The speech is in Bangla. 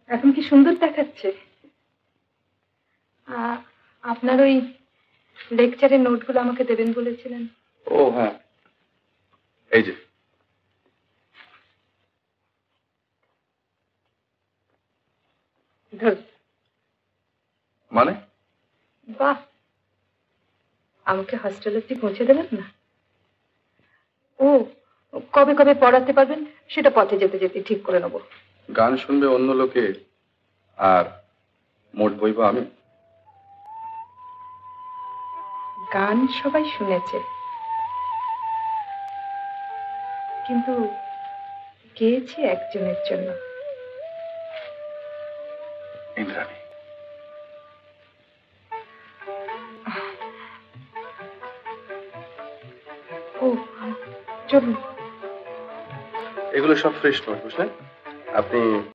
এখন কি সুন্দর দেখাচ্ছে? আপনার ওই লেকচারের নোটগুলো আমাকে দেবেন বলেছিলেন। ও হ্যাঁ, এই যে। ধর। মানে? বাহ, আমাকে হস্টেল অব্দি পৌঁছে দেবেন না? ও, কবে কবে পড়াতে পারবেন সেটা পথে যেতে যেতে ঠিক করে নেব। গান শুনবে অন্য লোকে, আর মোট বইব আমি। গান সবাই শুনেছে, কিন্তু গেয়েছি একজনের জন্য। ইন্দ্রাণী। ও, চলুন। এগুলো সব ফ্রেশ নোট, বুঝলেন? আপনি